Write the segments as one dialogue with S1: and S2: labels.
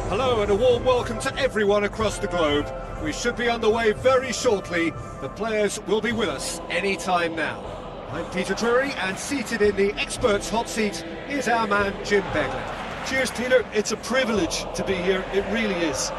S1: Hello and a warm welcome to everyone across the globe. We should be underway very shortly. The players will be with us any time now. I'm Peter Drury, and seated in the experts' hot seat is our man Jim Beglin.
S2: Cheers, Peter. It's a privilege to be here. It really is.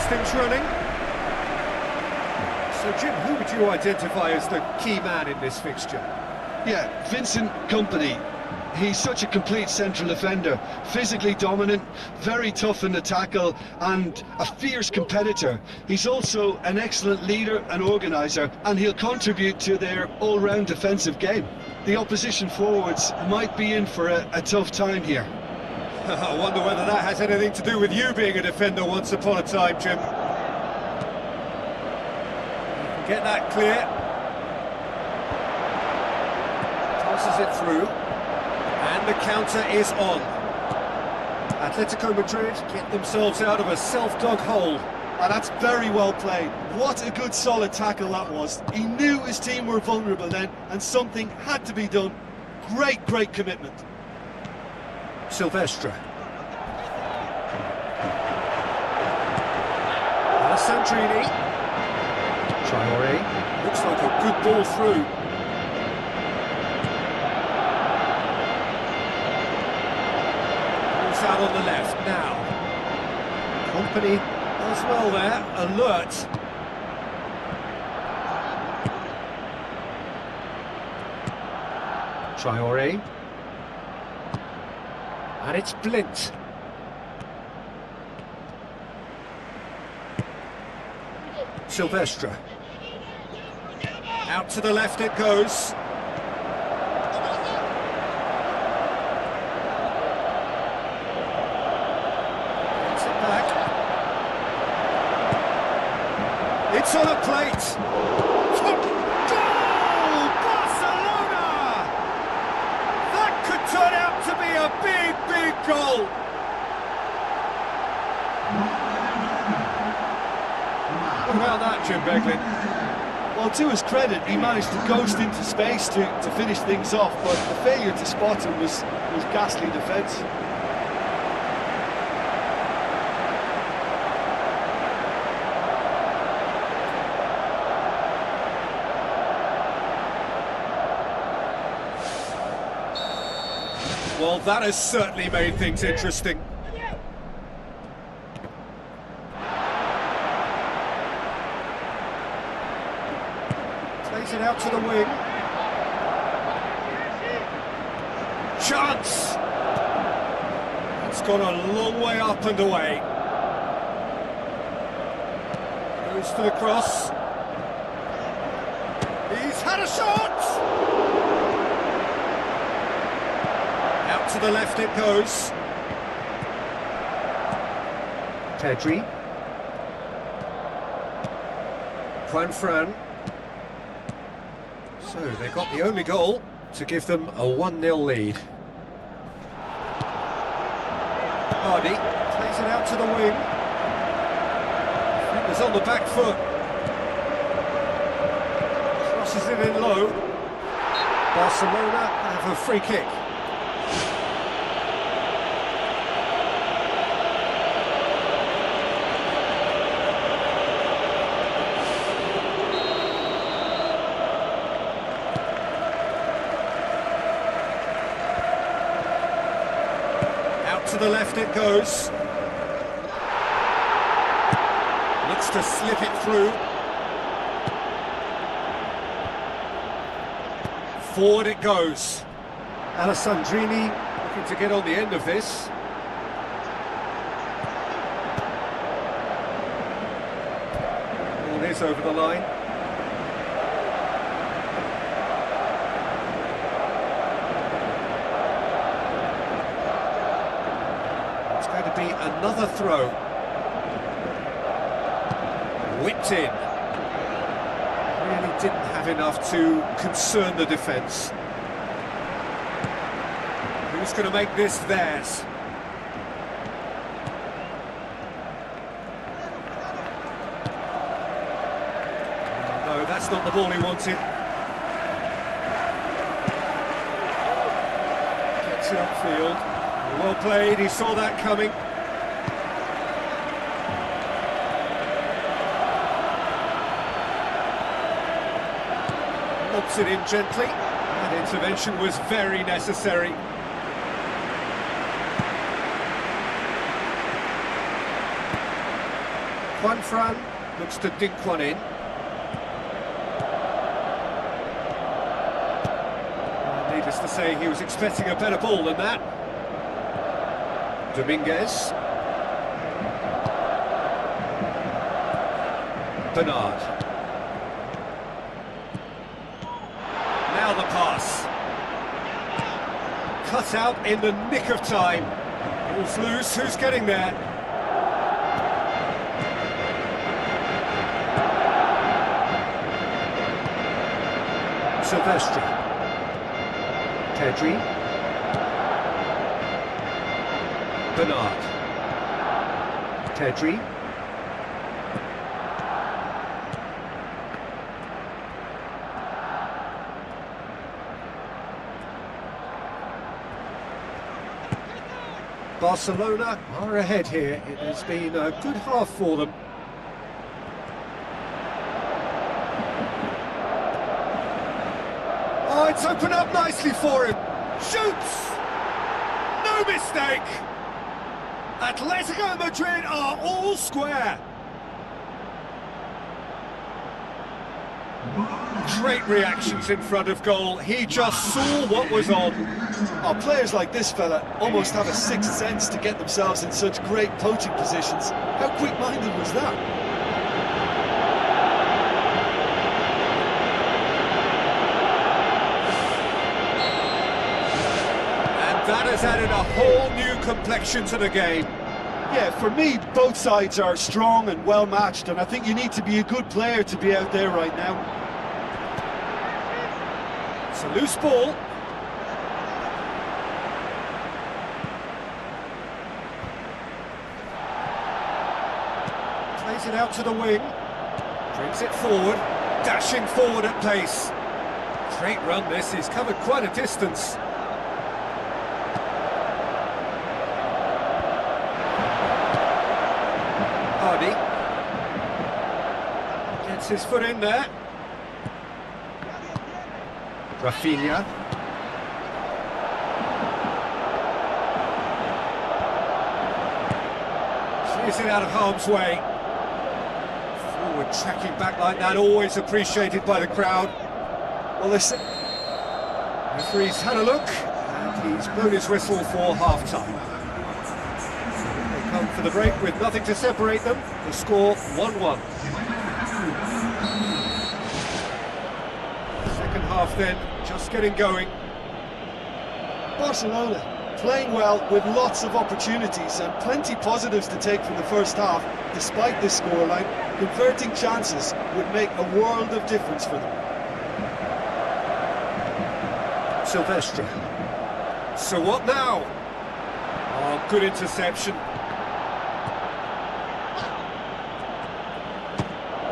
S1: Things running. So Jim, who would you identify as the key man in this fixture?
S2: Yeah, Vincent Kompany. He's such a complete central defender, physically dominant, very tough in the tackle, and a fierce competitor. He's also an excellent leader and organiser, and he'll contribute to their all-round defensive game. The opposition forwards might be in for a tough time here.
S1: I wonder whether that has anything to do with you being a defender once upon a time, Jim. Get that clear. Tosses it through. And the counter is on. Atletico Madrid get themselves out of a self-dug hole.
S2: And that's very well played. What a good solid tackle that was. He knew his team were vulnerable then, and something had to be done. Great commitment.
S1: Sylvestre. Alessandrini. Traoré. Looks like a good ball through. Ball's out on the left now. Kompany as well there, alert. Traoré. And it's Blint. Sylvestre. Out to the left it goes. Gets it back. It's on a plate. Goal! Barcelona! That could turn out to be a big goal. What about that, Jim Beglin?
S2: Well, to his credit, he managed to ghost into space to finish things off, but the failure to spot him was ghastly defence.
S1: Well, that has certainly made things interesting. Plays it out to the wing. Chance! It's gone a long way up and away. Goes for the cross. He's had a shot! Out to the left it goes. Pedri. Fran. So they got the only goal to give them a 1-0 lead. Hardy plays it out to the wing. Fingers on the back foot. Crosses it in low. Barcelona have a free kick. To the left it goes. Looks to slip it through. Forward it goes. Alessandrini looking to get on the end of this. Ball is over the line. Be another throw. Whipped in. Really didn't have enough to concern the defence. Who's going to make this theirs? No, that's not the ball he wanted. Gets it upfield. Well played, he saw that coming. Lobs it in gently. That intervention was very necessary. Fran looks to dink one in. Needless to say, he was expecting a better ball than that. Dominguez. Bernard. Now the pass. Cut out in the nick of time. Ball's loose, who's getting there? Sylvestre. Pedri. Bernard. Pedri. Barcelona are ahead here. It has been a good half for them. Oh, it's opened up nicely for him. Shoots! No mistake! Atletico Madrid are all square. Great reactions in front of goal. He just saw what was on.
S2: Oh, players like this fella almost have a sixth sense to get themselves in such great poaching positions. How quick-minded was that?
S1: And that has added a whole new complexion to the game.
S2: Yeah, for me, both sides are strong and well-matched, and I think you need to be a good player to be out there right now.
S1: It's a loose ball. Plays it out to the wing. Brings it forward. Dashing forward at pace. Great run this. He's covered quite a distance. Hardy. Gets his foot in there. Rafinha. Clears it out of harm's way. Forward tracking back like that, always appreciated by the crowd.
S2: Well, listen.
S1: Referee's had a look, and he's blown his whistle for half-time. They come for the break with nothing to separate them. The score 1-1. Second half then, just getting going.
S2: Barcelona playing well with lots of opportunities and plenty positives to take from the first half. Despite this scoreline, converting chances would make a world of difference for them.
S1: Sylvestre. So what now? Oh, good interception.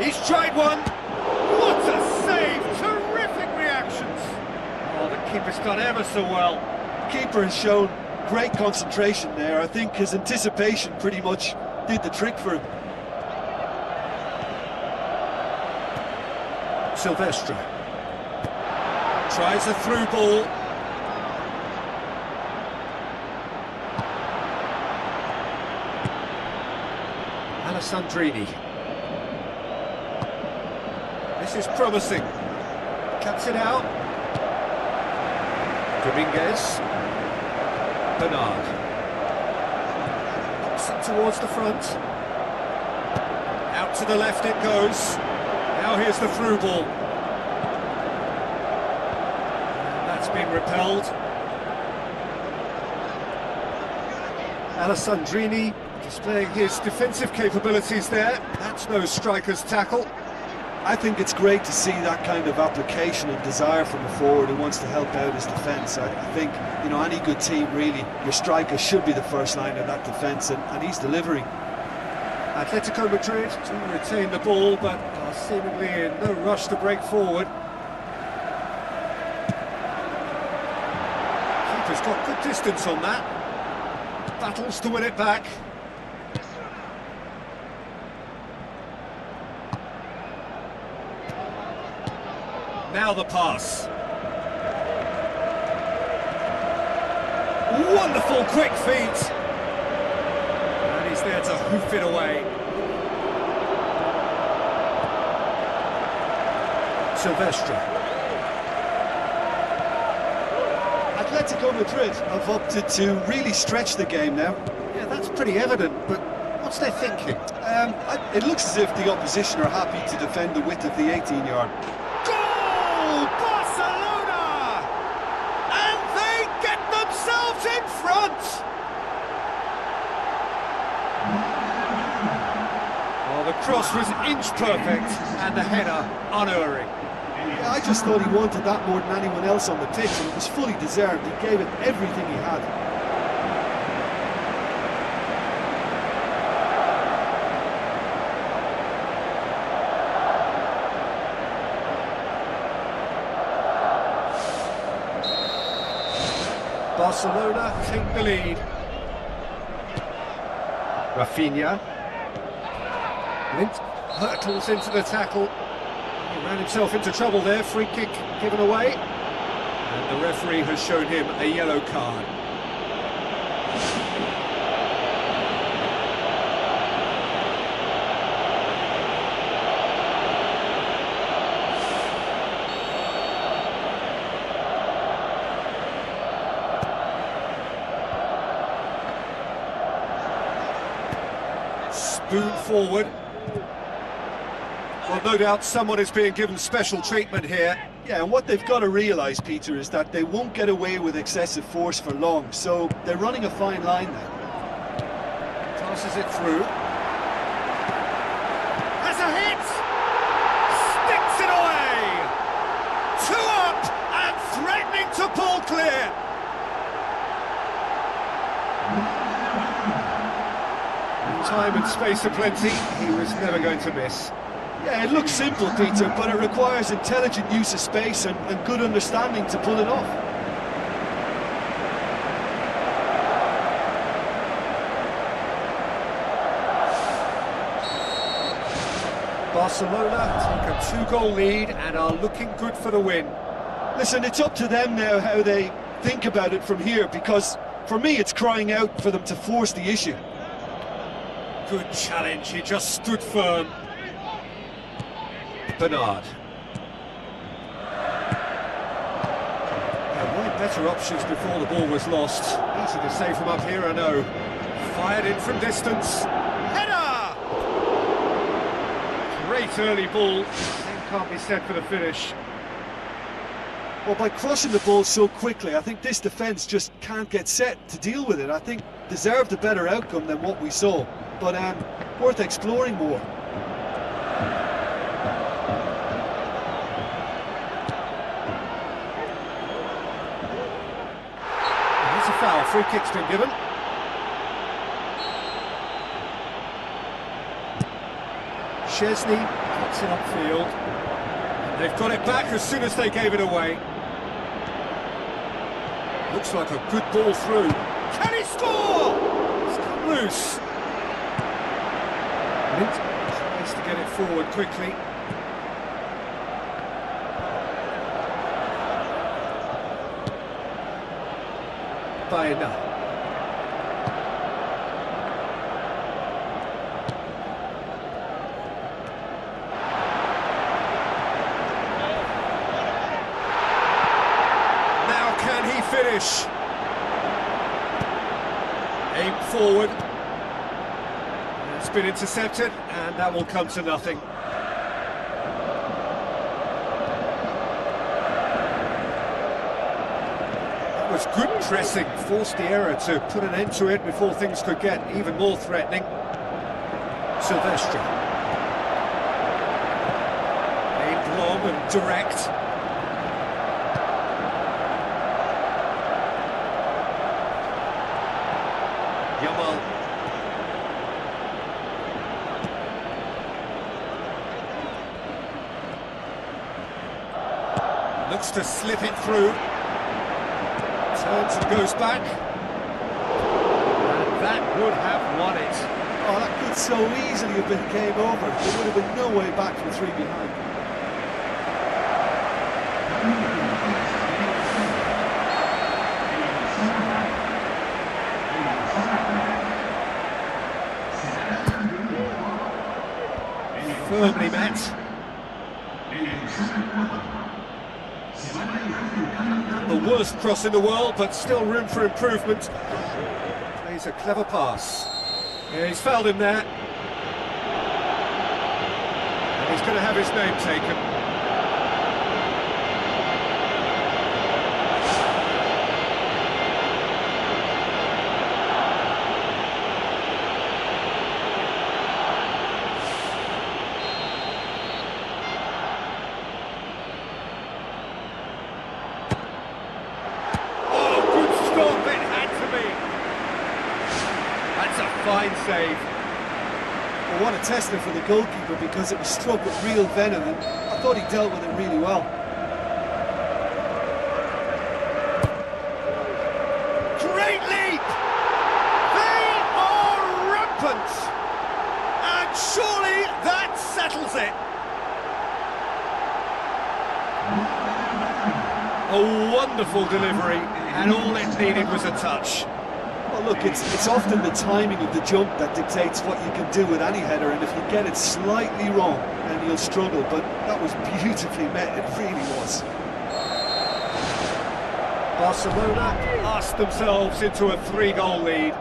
S1: He's tried one. What a save! Terrific reactions. Oh, the keeper's done ever so well.
S2: Keeper has shown great concentration there. I think his anticipation pretty much did the trick for him.
S1: Sylvestre tries a through ball. Alessandrini. This is promising. Cuts it out. Dominguez. Bernard. Knocks it towards the front. Out to the left it goes. Now here's the through ball. And that's been repelled. Alessandrini displaying his defensive capabilities there. That's no striker's tackle.
S2: I think it's great to see that kind of application and desire from a forward who wants to help out his defence. I think, you know, any good team really, your striker should be the first line of that defence, and he's delivering.
S1: Atletico Madrid to retain the ball, but are seemingly in no rush to break forward. Keeper's got good distance on that. Battles to win it back. Now the pass. Wonderful quick feet. And he's there to hoof it away. Sylvestre.
S2: Atletico Madrid have opted to really stretch the game now.
S1: Yeah, that's pretty evident, but what's their thinking?
S2: It looks as if the opposition are happy to defend the width of the 18-yard.
S1: Barcelona! And they get themselves in front! Oh, the cross was inch perfect and the header unerring.
S2: Yeah, I just thought he wanted that more than anyone else on the pitch, and it was fully deserved. He gave it everything he had.
S1: Barcelona take the lead. Rafinha. Lint hurtles into the tackle. He ran himself into trouble there. Free kick given away. And the referee has shown him a yellow card. Spoon forward. Well, no doubt someone is being given special treatment here.
S2: Yeah, and what they've got to realise, Peter, is that they won't get away with excessive force for long, so they're running a fine line now.
S1: Tosses it through. Has a hit! Sticks it away! 2 up and threatening to pull clear! Time and space aplenty, he was never going to miss.
S2: Yeah, it looks simple, Peter, but it requires intelligent use of space and good understanding to pull it off.
S1: Barcelona take a 2-goal lead and are looking good for the win.
S2: Listen, it's up to them now how they think about it from here, because for me it's crying out for them to force the issue.
S1: Good challenge, he just stood firm. Bernard. Better options before the ball was lost. Easy to save from up here, I know. Fired in from distance. Header! Great early ball. Same can't be said for the finish.
S2: Well, by crushing the ball so quickly, I think this defence just can't get set to deal with it. I think deserved a better outcome than what we saw, but worth exploring more.
S1: It's a foul. Free kick's been given. Chesney cuts it upfield. And they've got it back as soon as they gave it away. Looks like a good ball through. Can he score? It's come loose. Mint tries to get it forward quickly. Baena. Now can he finish? Aim forward. It's been intercepted, and that will come to nothing. That was good pressing, forced the error to put an end to it before things could get even more threatening. Sylvestre. Aimed long and direct. Looks to slip it through. Turns and goes back. And that would have won it.
S2: Oh, that could so easily have been game over. There would have been no way back from 3 behind.
S1: Firmly met. The worst cross in the world, but still room for improvement. Plays a clever pass. Yeah, he's fouled him there. And he's going to have his name taken. Fine save.
S2: Well, what a tester for the goalkeeper, because it was struck with real venom, and I thought he dealt with it really well.
S1: Great leap! They are rampant! And surely that settles it! A wonderful delivery, and all it needed was a touch.
S2: Well, look, it's often the timing of the jump that dictates what you can do with any header, and if you get it slightly wrong, then you'll struggle, but that was beautifully met, it really was.
S1: Barcelona asked themselves into a 3-goal lead.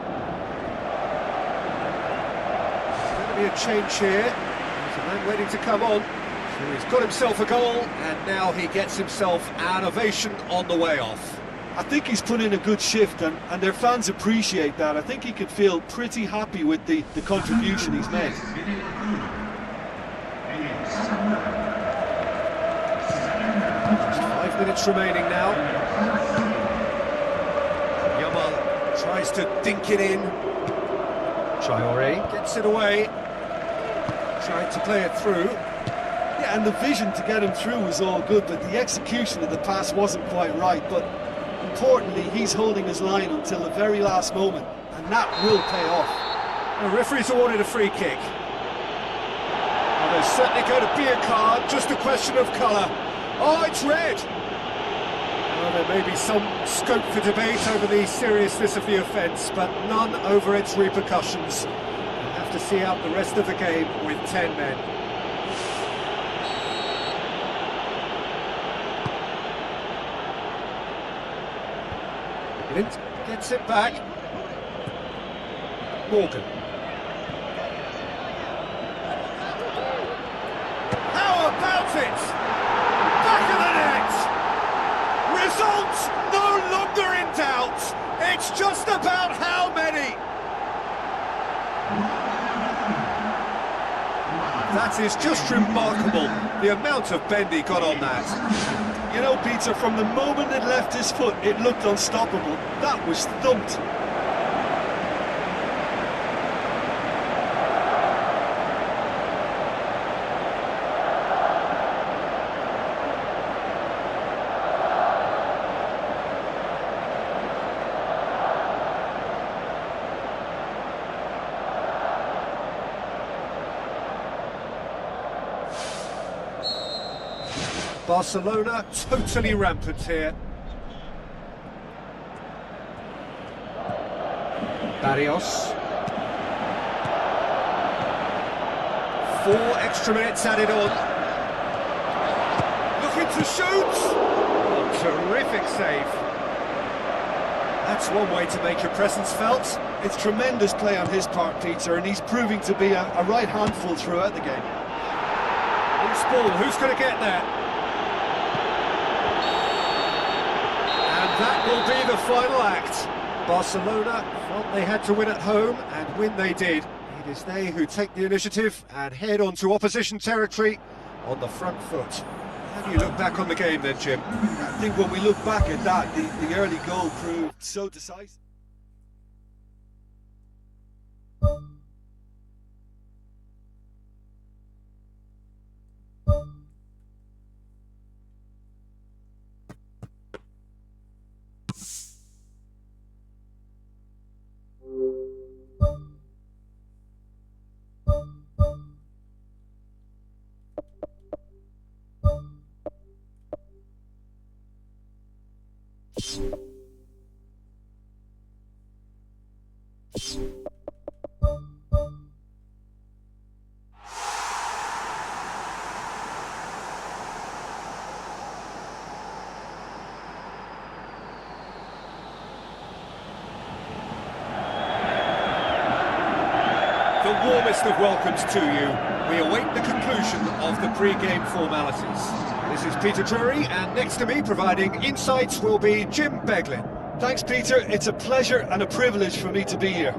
S1: There's going to be a change here. There's a man waiting to come on. So he's got himself a goal, and now he gets himself an ovation on the way off.
S2: I think he's put in a good shift, and their fans appreciate that. I think he could feel pretty happy with the contribution he's made.
S1: Just 5 minutes remaining now. Yamal tries to dink it in. Traore gets it away. Tried to play it through.
S2: Yeah, and the vision to get him through was all good, but the execution of the pass wasn't quite right. But importantly, he's holding his line until the very last moment, and that will pay off.
S1: The referee's awarded a free kick. Well, there's certainly going to be a card, just a question of colour. Oh, it's red! Well, there may be some scope for debate over the seriousness of the offence, but none over its repercussions. We'll have to see out the rest of the game with 10 men. Blint gets it back. Morgan. How about it? Back of the net! Results no longer in doubt. It's just about how many. That is just remarkable, the amount of bend he got on that.
S2: You know, Peter, from the moment it left his foot, it looked unstoppable. That was thumped.
S1: Barcelona totally rampant here. Barrios. 4 extra minutes added on. Looking to shoot. Oh, terrific save. That's one way to make your presence felt.
S2: It's tremendous play on his part, Peter, and he's proving to be a right handful throughout the game.
S1: Loose ball, who's going to get there? That will be the final act. Barcelona felt they had to win at home, and win they did. It is they who take the initiative and head onto opposition territory on the front foot. How do you look back on the game then, Jim?
S2: I think when we look back at that, the early goal proved so decisive.
S1: The warmest of welcomes to you. We await the conclusion of the pre-game formalities. This is Peter Drury, and next to me providing insights will be Jim Beglin.
S2: Thanks, Peter. It's a pleasure and a privilege for me to be here.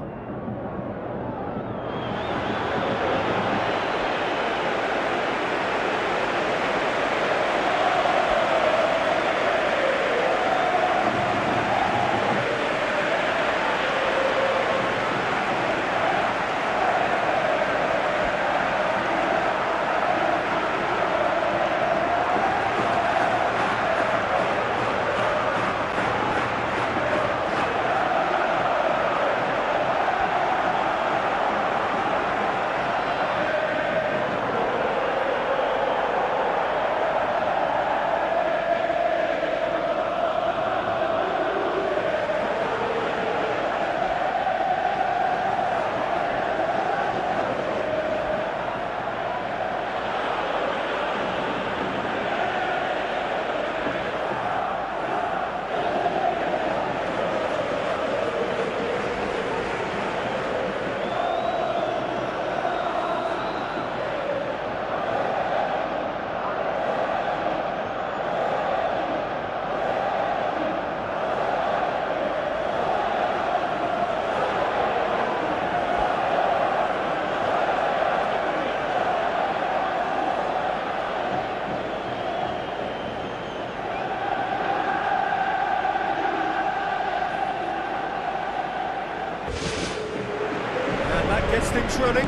S1: Gets things running.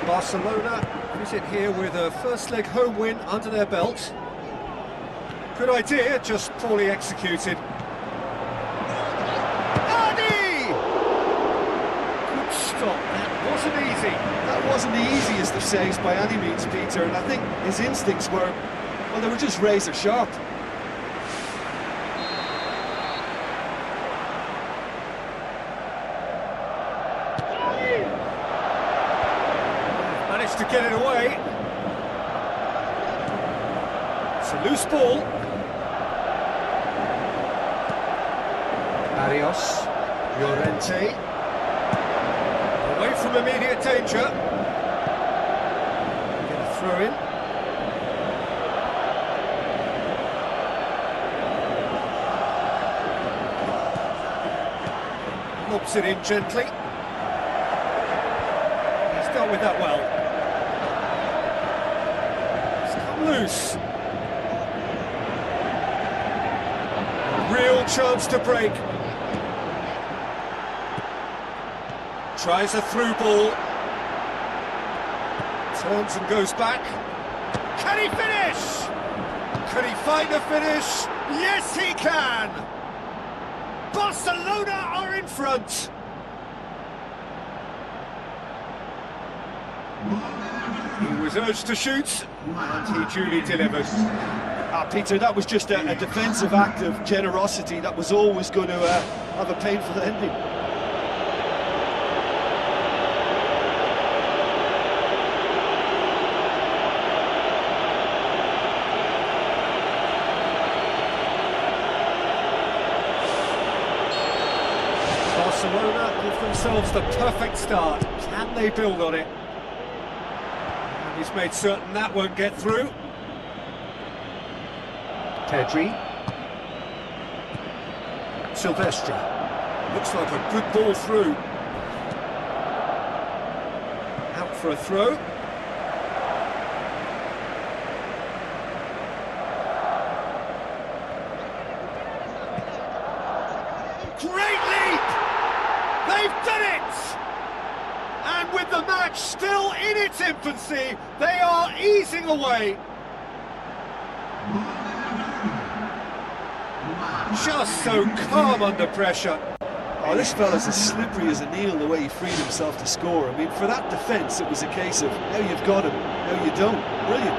S1: Barcelona visit here with a first leg home win under their belt. Good idea, just poorly executed. Adi! Good stop, that wasn't easy.
S2: That wasn't the easiest of saves by any means, Peter, and I think his instincts were, well, they were just razor sharp.
S1: To get it away. It's a loose ball. Barrios, Llorente, away from immediate danger. Get a throw in. Lobs it in gently. He's dealt with that well. It's come loose. Real chance to break. Tries a through ball. Turns and goes back. Can he finish? Can he find a finish? Yes, he can! Barcelona are in front. He was urged to shoot, and he duly delivered.
S2: Peter, that was just a defensive act of generosity that was always going to have a painful ending.
S1: Barcelona give themselves the perfect start. Can they build on it? And he's made certain that won't get through. Pedri. Sylvestre. Looks like a good ball through. Out for a throw. Great leap! They've done it! And with the match still in its infancy, they are easing away. Just so calm under pressure.
S2: Oh, this fella's as slippery as a needle the way he freed himself to score. I mean, for that defence, it was a case of now you've got him, now you don't. Brilliant.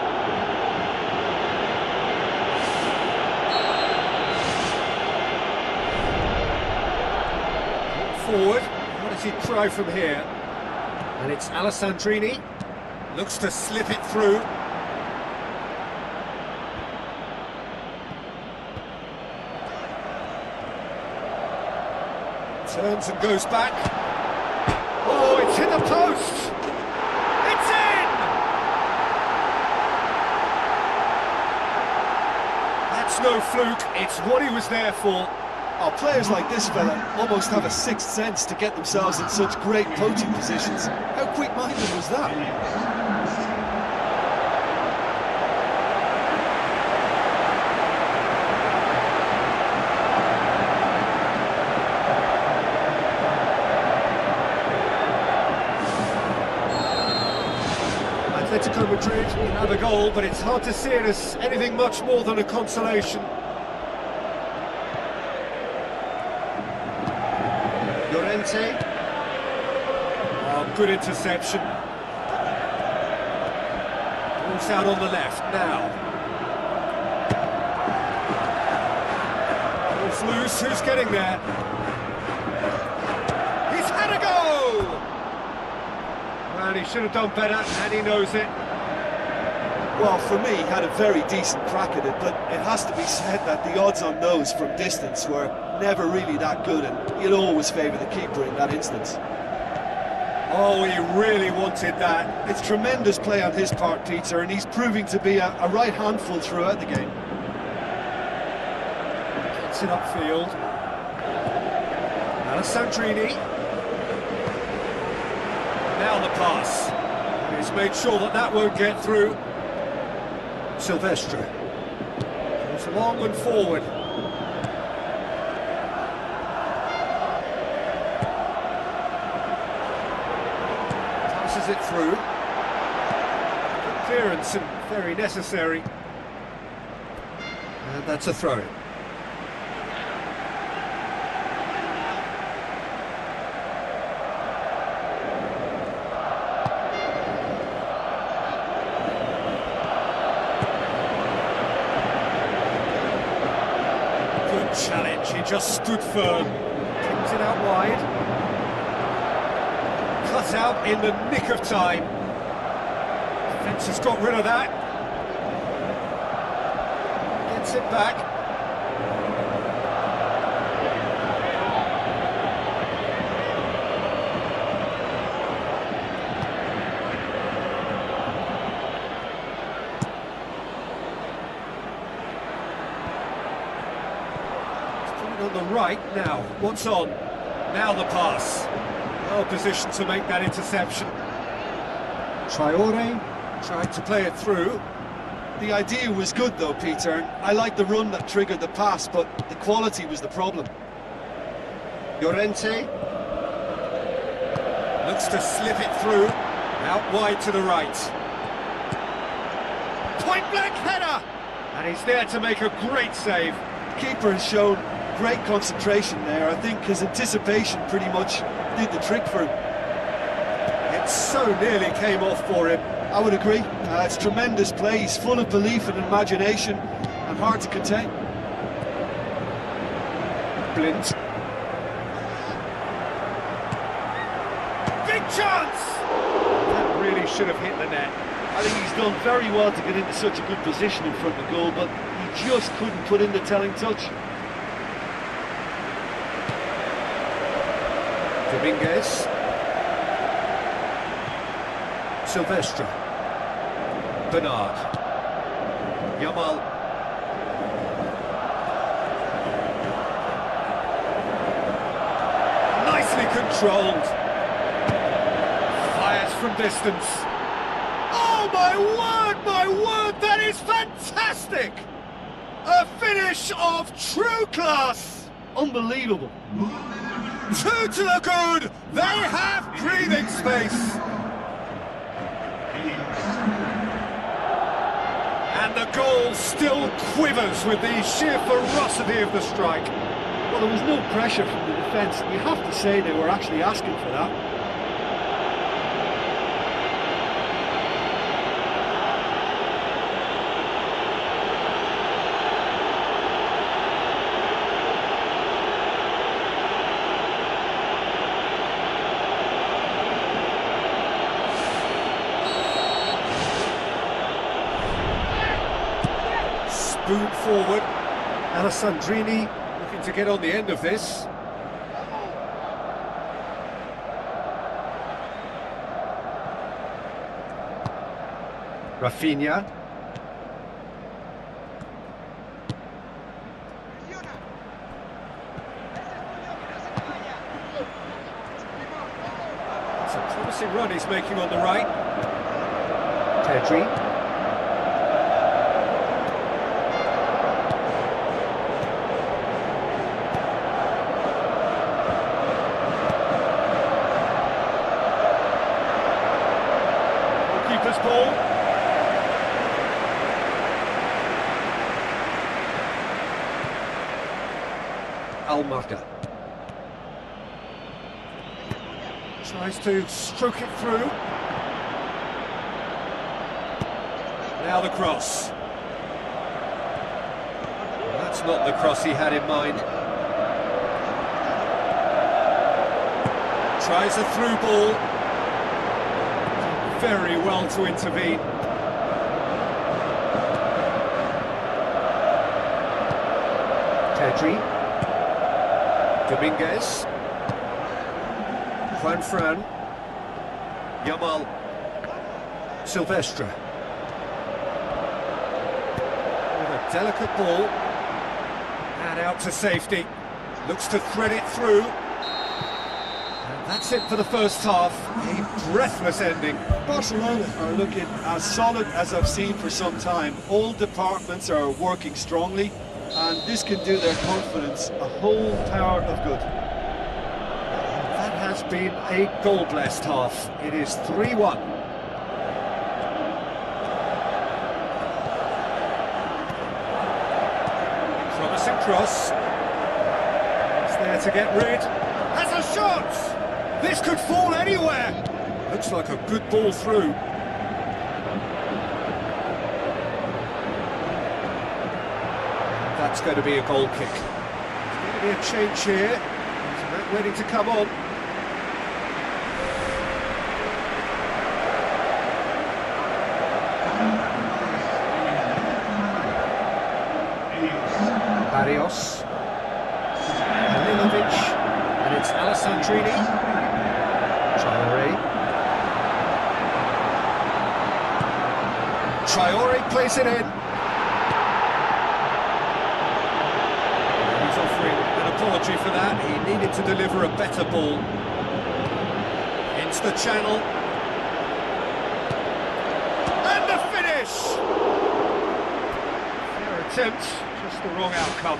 S1: Forward. What does he try from here? And it's Alessandrini. Looks to slip it through. Turns and goes back. Oh, it's hit the post! It's in! That's no fluke, it's what he was there for.
S2: Oh, players like this fella almost have a sixth sense to get themselves in such great poaching positions. How quick-minded was that?
S1: Atletico Madrid have a goal, but it's hard to see it as anything much more than a consolation. Llorente. Oh, good interception. Ball's out on the left now. Ball's loose, who's getting there? He's had a go! And he should have done better, and he knows it.
S2: Well, for me, he had a very decent crack at it, but it has to be said that the odds on those from distance were never really that good, and you'll always favour the keeper in that instance.
S1: Oh, he really wanted that.
S2: It's tremendous play on his part, Peter, and he's proving to be a right handful throughout the game.
S1: Gets it upfield. Alessandrini. Now the pass. He's made sure that that won't get through. Sylvestre. Goes long and forward. Passes it through. Good clearance and very necessary. And that's a throw-in. Challenge, he just stood firm, kicked it out wide, cut out in the nick of time. Defence has got rid of that, gets it back. on the right now. What's on? Now the pass. Well positioned to make that interception. Traore tried to play it through.
S2: The idea was good though, Peter. I like the run that triggered the pass, but the quality was the problem.
S1: Llorente looks to slip it through. Out wide to the right. Point blank header! And he's there to make a great save.
S2: Keeper has shown great concentration there. I think his anticipation pretty much did the trick for him.
S1: It so nearly came off for him.
S2: I would agree. It's tremendous play. He's full of belief and imagination and hard to contain.
S1: Blint. Big chance! That really should have hit the net.
S2: I think he's done very well to get into such a good position in front of goal, but he just couldn't put in the telling touch.
S1: Dominguez. Sylvestre. Bernard. Yamal. Nicely controlled. Fires from distance. Oh my word, that is fantastic! A finish of true class!
S2: Unbelievable.
S1: 2 to the good, they have breathing space. And the goal still quivers with the sheer ferocity of the strike.
S2: Well, there was no pressure from the defence. You have to say they were actually asking for that.
S1: Spoon forward. Alessandrini looking to get on the end of this. Rafinha. It's a promising run he's making on the right. Pedri. Ball. Almada tries to stroke it through. Now the cross. Well, that's not the cross he had in mind. Tries a through ball. Very well to intervene. Pedri. Dominguez. Juanfran. Yamal. Sylvestre. With a delicate ball. And out to safety. Looks to thread it through. And that's it for the first half. A breathless ending.
S2: Barcelona are looking as solid as I've seen for some time. All departments are working strongly, and this can do their confidence a whole tower of good.
S1: That has been a goal-blessed half. It is 3-1. Promising cross. It's there to get rid. Has a shot! This could fall anywhere. Looks like a good ball through. That's going to be a goal kick. There's going to be a change here. Is that ready to come on? Barrios. Halilovic. And it's Alessandrini. Traore plays it in. He's offering an apology for that. He needed to deliver a better ball. Into the channel. And the finish! Fair attempt, just the wrong outcome.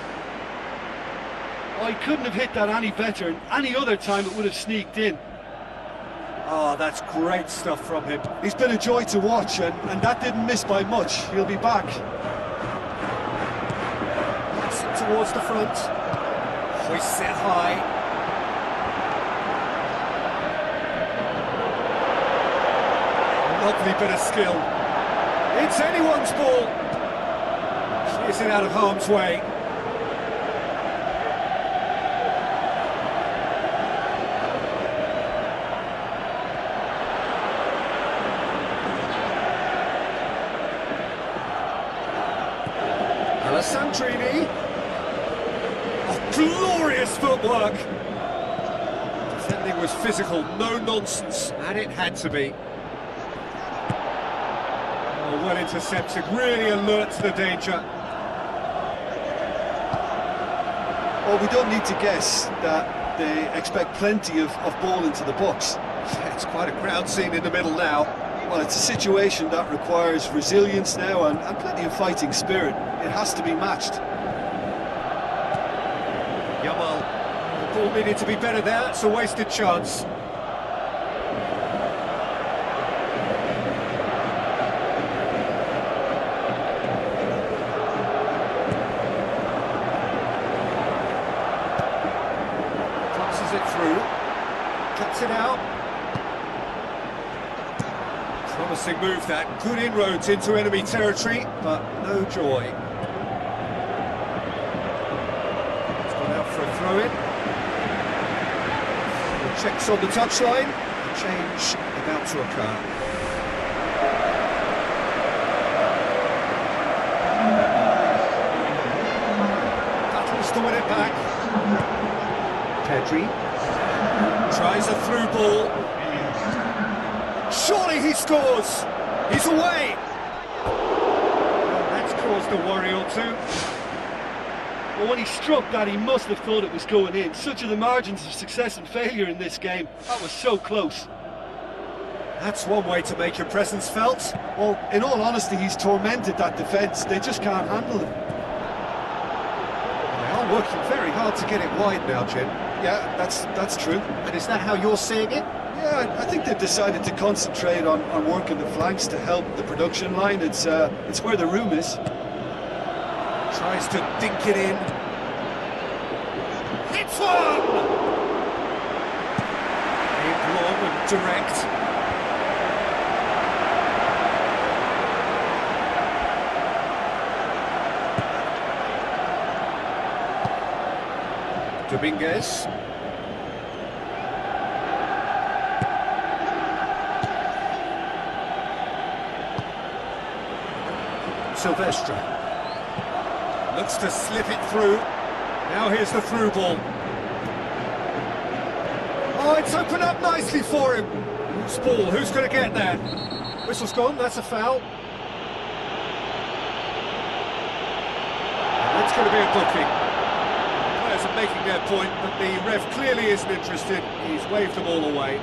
S2: Oh, he couldn't have hit that any better, and any other time it would have sneaked in.
S1: Oh, that's great stuff from him.
S2: He's been a joy to watch, and that didn't miss by much. He'll be back.
S1: That's it towards the front. Hoists it high. Lovely bit of skill. It's anyone's ball. Clears it out of harm's way. Santrini. Oh, glorious footwork. Defending was physical, no nonsense, and it had to be. Oh, well intercepted, really alert to the danger.
S2: Well, we don't need to guess that they expect plenty of ball into the box.
S1: It's quite a crowd scene in the middle now.
S2: Well, it's a situation that requires resilience now and plenty of fighting spirit. It has to be matched.
S1: Yamal, the ball needed to be better there, it's a wasted chance. Passes it through, cuts it out. Promising move that, good inroads into enemy territory, but no joy. It's gone out for a throw-in. Checks on the touchline, a change about to occur. Battles to win it back. Pedri tries a through ball. Surely he scores! He's away! Well, that's caused a worry or two.
S2: Well, when he struck that, he must have thought it was going in. Such are the margins of success and failure in this game. That was so close.
S1: That's one way to make your presence felt.
S2: Well, in all honesty, he's tormented that defence. They just can't handle him.
S1: They are working very hard to get it wide now, Jim.
S2: Yeah, that's true.
S1: And is that how you're seeing it?
S2: Yeah, I think they've decided to concentrate on working the flanks to help the production line. It's where the room is.
S1: Tries to dink it in. Hits one! Aimed long and direct. Dominguez. Sylvestre looks to slip it through. Now here's the through ball. Oh, it's opened up nicely for him. Who's ball? Who's going to get there? Whistle's gone, that's a foul. And that's going to be a booking. The players are making their point, but the ref clearly isn't interested. He's waved them all away.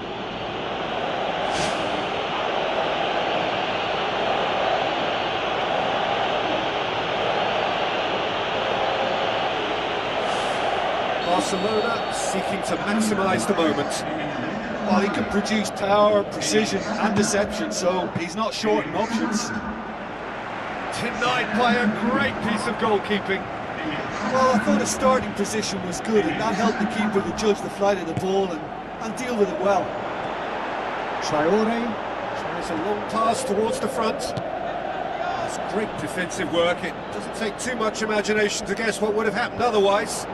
S1: Barcelona seeking to maximise the moment.
S2: Well, he can produce power, precision and deception, so he's not short in options.
S1: Denied by a great piece of goalkeeping.
S2: Well, I thought his starting position was good, and that helped the keeper to judge the flight of the ball and deal with it well.
S1: Traore tries a long pass towards the front. That's great defensive work. It doesn't take too much imagination to guess what would have happened otherwise.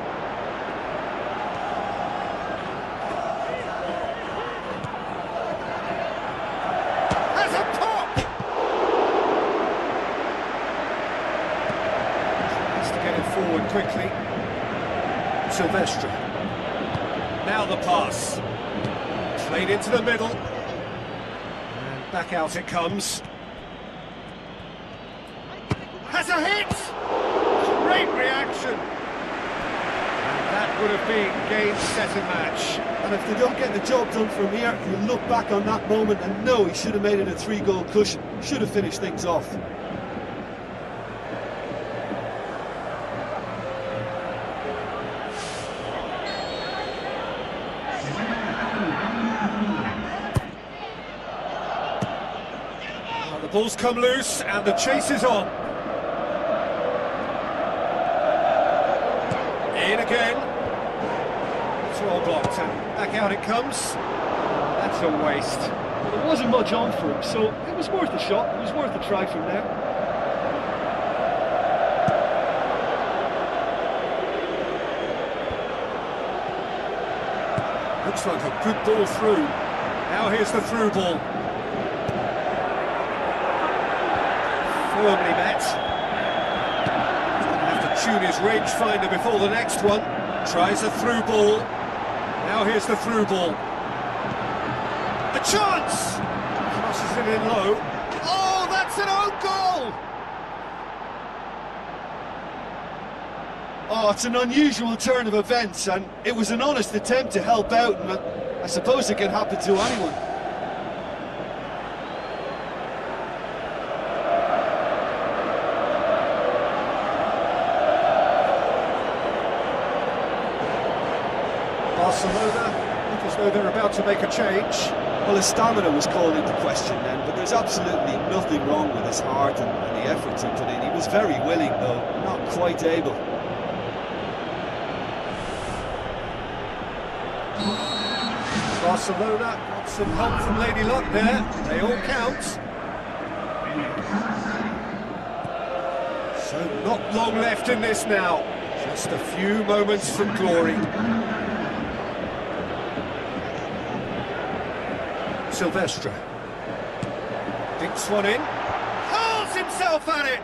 S1: Forward quickly. Sylvestre. Now the pass. Played into the middle. And back out it comes. Has a hit! Great reaction. And that would have been game, set and match.
S2: And if they don't get the job done from here, you look back on that moment and know he should have made it a 3-goal cushion. Should have finished things off.
S1: The ball's come loose and the chase is on. In again. It's well blocked and back out it comes. That's a waste.
S2: Well, there wasn't much on for him, so it was worth a shot. It was worth a try from there.
S1: Looks like a good ball through. Now here's the through ball. Firmly met. He's going to have to tune his rangefinder before the next one. Tries a through ball. Now here's the through ball. A chance! Crosses it in low. Oh, that's an own goal!
S2: Oh, it's an unusual turn of events, and it was an honest attempt to help out, and I suppose it can happen to anyone.
S1: Barcelona look as though they're about to make a change.
S2: Well, his stamina was called into question then, but there's absolutely nothing wrong with his heart and the efforts he put in. He was very willing, though, not quite able.
S1: Barcelona got some help from Lady Luck there. They all count. So not long left in this now. Just a few moments from glory. Sylvestre dinks one in, hurls himself at it.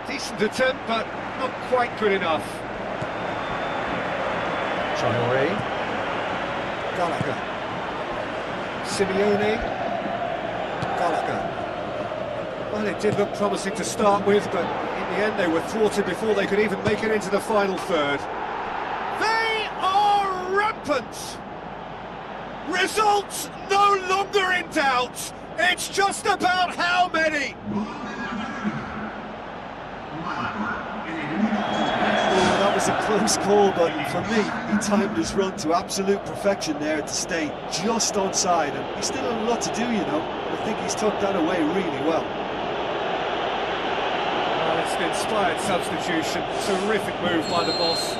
S1: Decent attempt, but not quite good enough. Traoré, Gallagher, Simeone, Gallagher. Well, it did look promising to start with, but in the end they were thwarted before they could even make it into the final third. They are rampant! Results no longer in doubt. It's just about how many.
S2: Oh, that was a close call, but for me, he timed his run to absolute perfection there to stay just onside, and he's still a lot to do, you know. I think he's tucked that away really well.
S1: Well, it's an inspired substitution. Terrific move by the boss.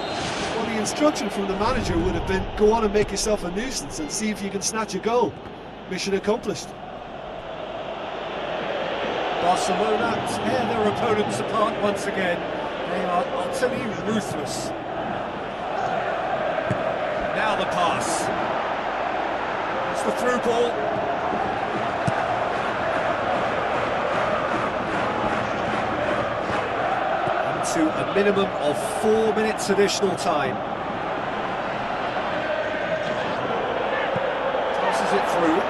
S2: Well, the instruction from the manager would have been, go on and make yourself a nuisance and see if you can snatch a goal. Mission accomplished.
S1: Barcelona tear their opponents apart once again. They are utterly ruthless. Now the pass. It's the through ball. To a minimum of 4 minutes additional time. Passes it through.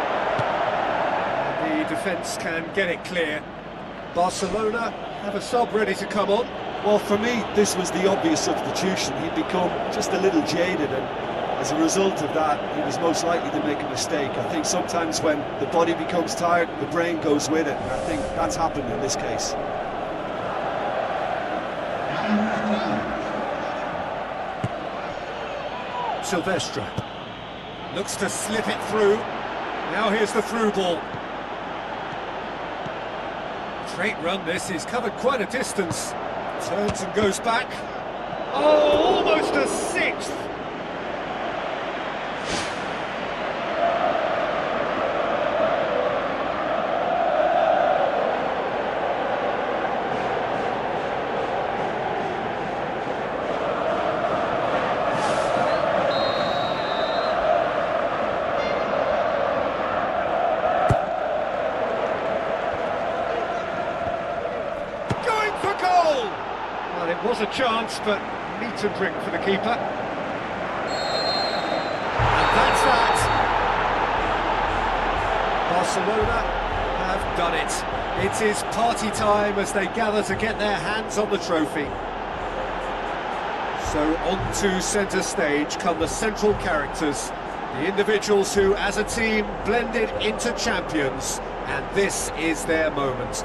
S1: And the defence can get it clear. Barcelona have a sub ready to come on.
S2: Well, for me, this was the obvious substitution. He'd become just a little jaded, and as a result of that, he was most likely to make a mistake. I think sometimes when the body becomes tired, the brain goes with it, and I think that's happened in this case.
S1: Sylvestre looks to slip it through. Now here's the through ball. Great run this, he's covered quite a distance. Turns and goes back. Oh, almost a sixth! Well, it was a chance, but meat and drink for the keeper. And that's that. Barcelona have done it. It is party time as they gather to get their hands on the trophy. So on to centre stage come the central characters, the individuals who, as a team, blended into champions, and this is their moment.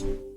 S3: you